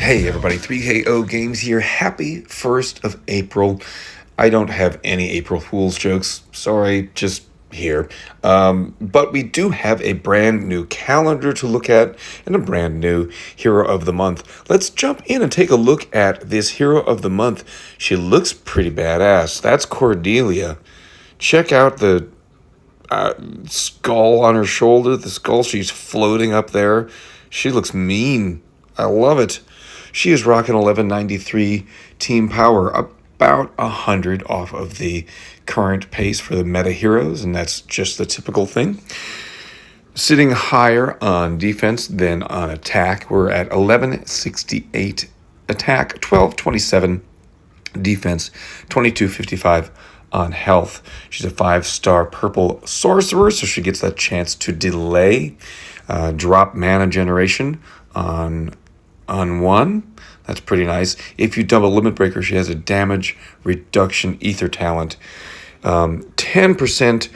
Hey everybody, 3KO Games here. Happy 1st of April. I don't have any April Fool's jokes. Sorry, just here. But we do have a brand new calendar to look at and a brand new Hero of the Month. Let's jump in and take a look at this Hero of the Month. She looks pretty badass. That's Cordelia. Check out the skull on her shoulder, the skull she's floating up there. She looks mean. I love it. She is rocking 1193 team power, about 100 off of the current pace for the meta heroes, and that's just the typical thing. Sitting higher on defense than on attack, we're at 1168 attack, 1227 defense, 2255 on health. She's a 5-star purple sorcerer, so she gets that chance to delay drop mana generation on one. That's pretty nice. If you double Limit Breaker, she has a damage reduction ether talent. 10%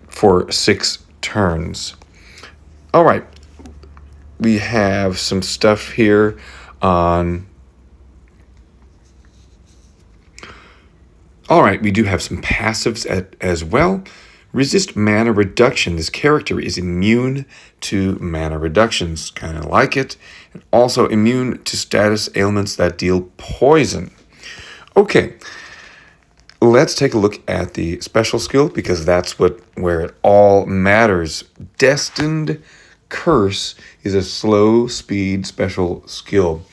for 6 turns. All right. We have some stuff here on... All right, we do have some passives as well. Resist mana reduction. This character is immune to mana reductions. Kind of like it. And also immune to status ailments that deal poison. Okay, let's take a look at the special skill because that's where it all matters. Destined Curse is a slow speed special skill.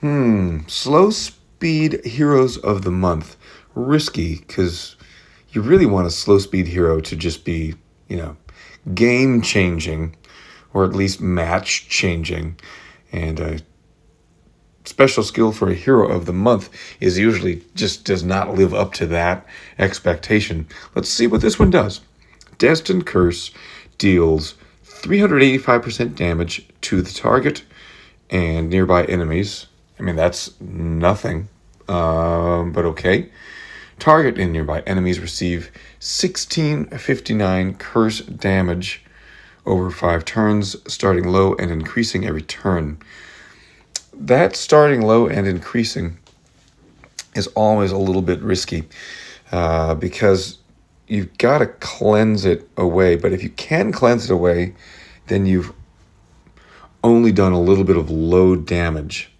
Slow speed heroes of the month. Risky because you really want a slow speed hero to just be, game changing or at least match changing. And a special skill for a hero of the month is usually just does not live up to that expectation. Let's see what this one does. Destined Curse deals 385% damage to the target and nearby enemies. I mean, that's nothing, but okay. Target and nearby enemies receive 1659 curse damage over 5 turns, starting low and increasing every turn. That starting low and increasing is always a little bit risky because you've got to cleanse it away. But if you can cleanse it away, then you've only done a little bit of low damage.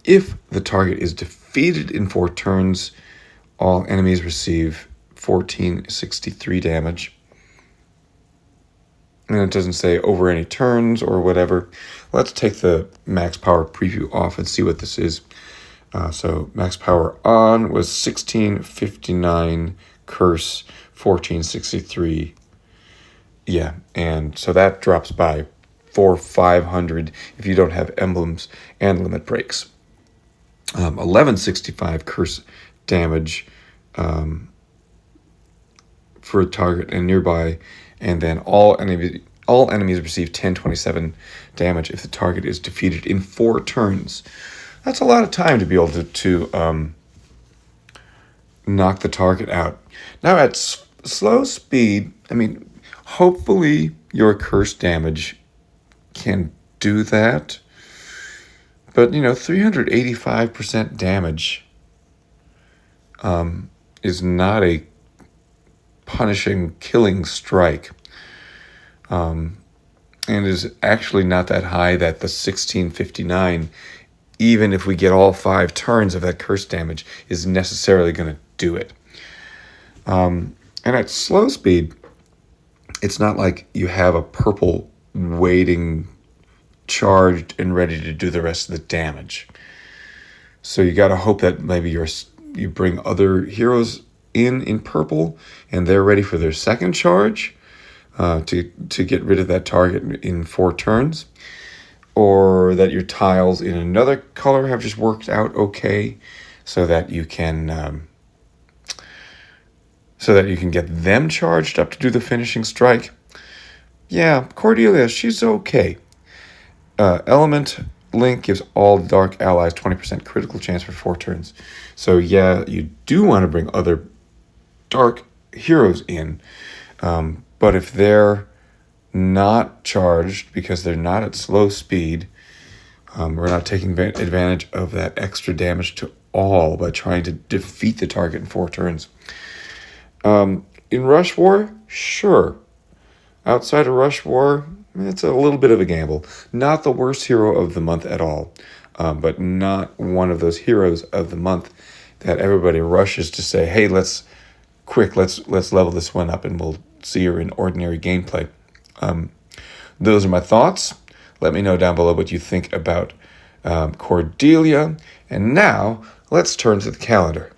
If the target is defeated in 4 turns, all enemies receive 1463 damage. And it doesn't say over any turns or whatever. Let's take the max power preview off and see what this is. So max power on was 1659 curse 1463. Yeah, and so that drops by 500 if you don't have emblems and limit breaks. 1165 curse damage for a target and nearby, and then all enemies receive 1027 damage if the target is defeated in 4 turns. That's a lot of time to be able to knock the target out. Now at slow speed, hopefully your curse damage can do that, but 385% damage is not a punishing, killing strike. And is actually not that high that the 1659, even if we get all 5 turns of that curse damage, is necessarily going to do it. And at slow speed, it's not like you have a purple waiting, charged, and ready to do the rest of the damage. So you got to hope that maybe you bring other heroes in purple and they're ready for their second charge to get rid of that target in 4 turns, or that your tiles in another color have just worked out okay so that you can get them charged up to do the finishing strike. Yeah, Cordelia, she's okay. Element Link gives all dark allies 20% critical chance for 4 turns. So yeah, you do want to bring other dark heroes in, but if they're not charged because they're not at slow speed, We're not taking advantage of that extra damage to all by trying to defeat the target in 4 turns. In Rush War, sure. Outside of Rush War, it's a little bit of a gamble. Not the worst hero of the month at all, but not one of those heroes of the month that everybody rushes to say, hey, let's level this one up and we'll see her in ordinary gameplay. Those are my thoughts. Let me know down below what you think about Cordelia. And now, let's turn to the calendar.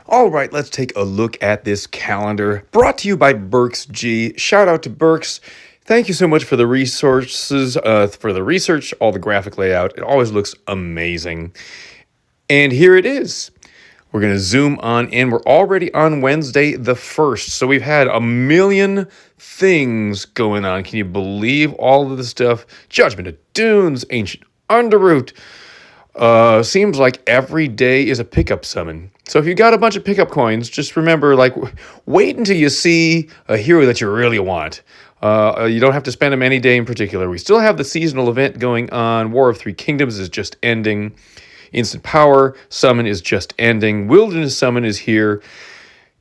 All right, let's take a look at this calendar. Brought to you by Burks G. Shout out to Burks. Thank you so much for the resources, for the research, all the graphic layout. It always looks amazing. And here it is. We're going to zoom on in. We're already on Wednesday the 1st. So we've had a million things going on. Can you believe all of the stuff? Judgment of Dunes, Ancient Underroot. Seems like every day is a pickup summon. So if you got a bunch of pickup coins, just remember, wait until you see a hero that you really want. You don't have to spend them any day in particular. We still have the seasonal event going on. War of Three Kingdoms is just ending. Instant Power Summon is just ending. Wilderness Summon is here.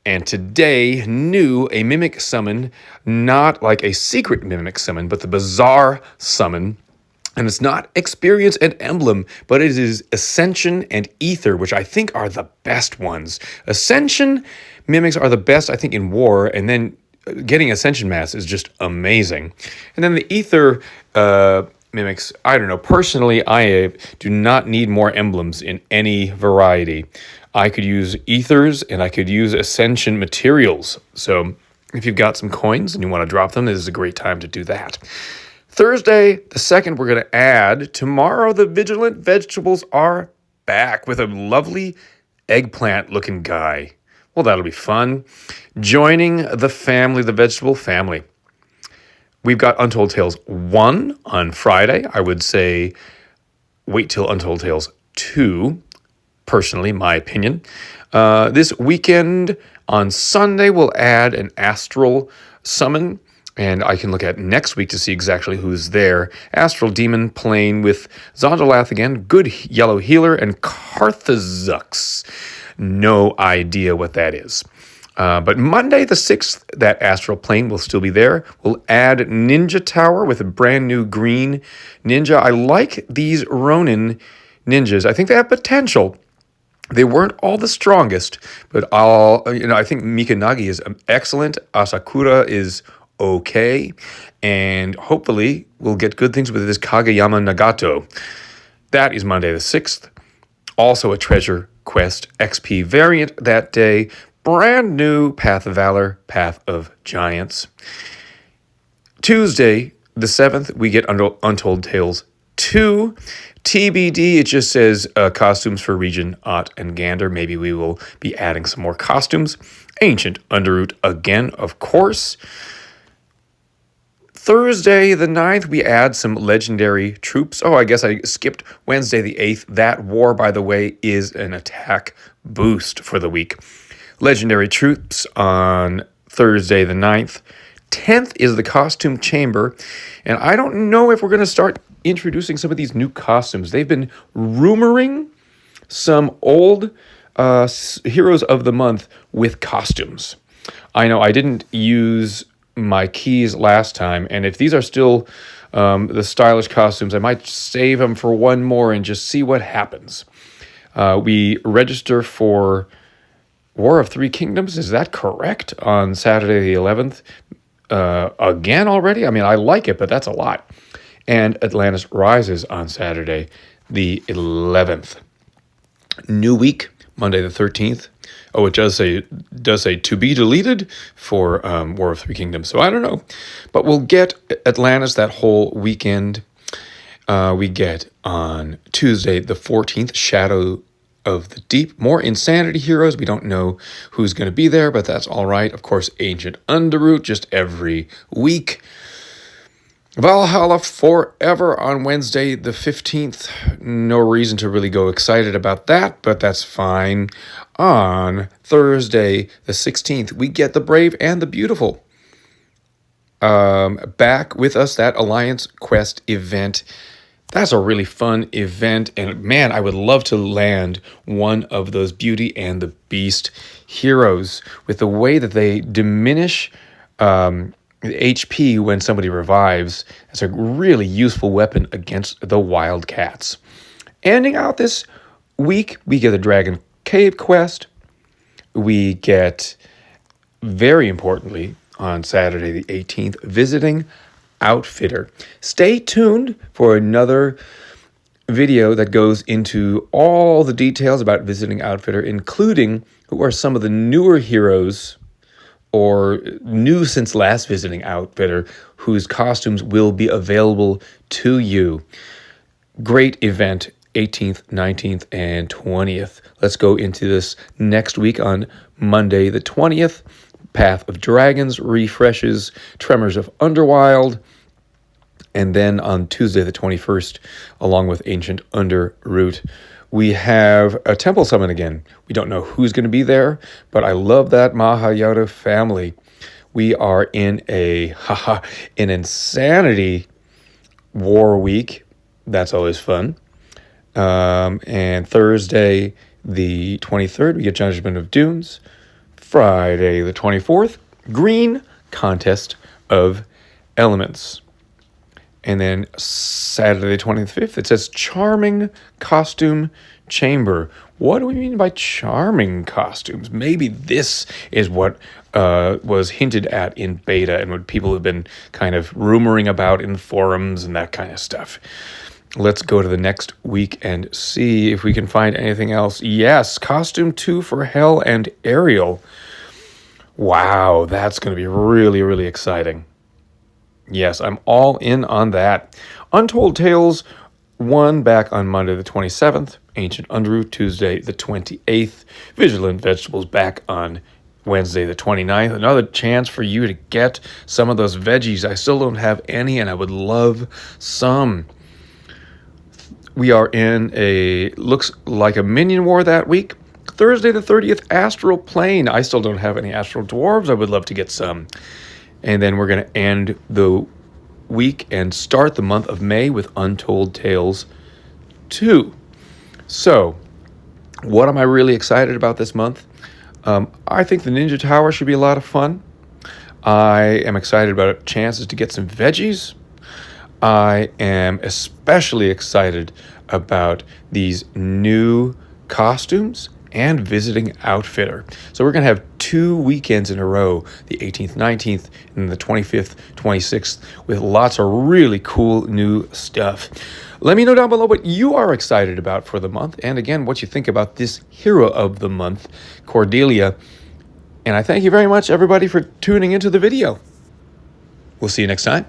And today, a Mimic Summon, not like a secret Mimic Summon, but the Bizarre Summon. And it's not Experience and Emblem, but it is Ascension and Ether, which I think are the best ones. Ascension Mimics are the best, I think, in War, and then getting Ascension Mass is just amazing. And then the Ether Mimics, I don't know. Personally, I do not need more emblems in any variety. I could use Ethers, and I could use Ascension materials. So if you've got some coins and you want to drop them, this is a great time to do that. Thursday, the 2nd, we're going to add, tomorrow the Vigilant Vegetables are back with a lovely eggplant-looking guy. Well, that'll be fun. Joining the family, the vegetable family. We've got Untold Tales 1 on Friday. I would say wait till Untold Tales 2, personally, my opinion. This weekend on Sunday, we'll add an Astral Summon. And I can look at next week to see exactly who's there. Astral Demon playing with Zondalath again, good yellow healer, and Karthazux. No idea what that is. But Monday the 6th, that Astral Plane will still be there. We'll add Ninja Tower with a brand new green ninja. I like these Ronin ninjas. I think they have potential. They weren't all the strongest, but I think Mikanagi is excellent. Asakura is okay, and hopefully we'll get good things with this Kageyama Nagato. That is Monday the 6th. Also a Treasure Quest XP variant that day. Brand new Path of Valor, Path of Giants. Tuesday the 7th, we get Untold Tales 2. TBD, it just says costumes for Region Ott and Gander. Maybe we will be adding some more costumes. Ancient Underroot again, of course. Thursday the 9th, we add some legendary troops. Oh, I guess I skipped Wednesday the 8th. That war, by the way, is an attack boost for the week. Legendary troops on Thursday the 9th. 10th is the Costume Chamber. And I don't know if we're going to start introducing some of these new costumes. They've been rumoring some old Heroes of the Month with costumes. I know I didn't use my keys last time, and if these are still the stylish costumes, I might save them for one more and just see what happens. We register for War of Three Kingdoms, is that correct? On Saturday the 11th. Again already? I mean, I like it, but that's a lot. And Atlantis Rises on Saturday the 11th. New week, Monday the 13th. Oh, it does say to be deleted for War of Three Kingdoms. So I don't know. But we'll get Atlantis that whole weekend. We get on Tuesday the 14th, Shadow of the Deep. More Insanity heroes. We don't know who's going to be there, but that's all right. Of course, Ancient Underroot just every week. Valhalla Forever on Wednesday the 15th. No reason to really go excited about that, but that's fine. On Thursday the 16th, we get The Brave and the Beautiful. Back with us, that Alliance Quest event. That's a really fun event, and man, I would love to land one of those Beauty and the Beast heroes with the way that they diminish HP when somebody revives. It's a really useful weapon against the wildcats. Ending out this week, we get the Dragon Cave quest. We get, very importantly, on Saturday the 18th, Visiting Outfitter. Stay tuned for another video that goes into all the details about Visiting Outfitter, including who are some of the newer heroes or new since last Visiting Outfitter whose costumes will be available to you. Great event, 18th, 19th, and 20th. Let's go into this next week on Monday the 20th. Path of Dragons refreshes, Tremors of Underwild, and then on Tuesday the 21st, along with Ancient Underroot, we have a temple summon again. We don't know who's going to be there, but I love that Mahayana family. We are in an Insanity War week. That's always fun. And Thursday the 23rd, we get Judgment of Dunes. Friday the 24th, Green Contest of Elements. And then Saturday the 25th, it says Charming Costume Chamber. What do we mean by charming costumes? Maybe this is what was hinted at in beta and what people have been kind of rumoring about in forums and that kind of stuff. Let's go to the next week and see if we can find anything else. Yes, Costume 2 for Hel and Ariel. Wow, that's going to be really, really exciting. Yes, I'm all in on that. Untold Tales 1 back on Monday the 27th. Ancient Underroot Tuesday the 28th. Vigilant Vegetables back on Wednesday the 29th. Another chance for you to get some of those veggies. I still don't have any, and I would love some. We are in looks like a minion war that week. Thursday the 30th, Astral Plane. I still don't have any Astral Dwarves. I would love to get some. And then we're going to end the week and start the month of May with Untold Tales 2. So, what am I really excited about this month? I think the Ninja Tower should be a lot of fun. I am excited about chances to get some veggies. I am especially excited about these new costumes and Visiting Outfitter. So we're going to have 2 weekends in a row, the 18th, 19th, and the 25th, 26th, with lots of really cool new stuff. Let me know down below what you are excited about for the month, and again, what you think about this hero of the month, Cordelia. And I thank you very much, everybody, for tuning into the video. We'll see you next time.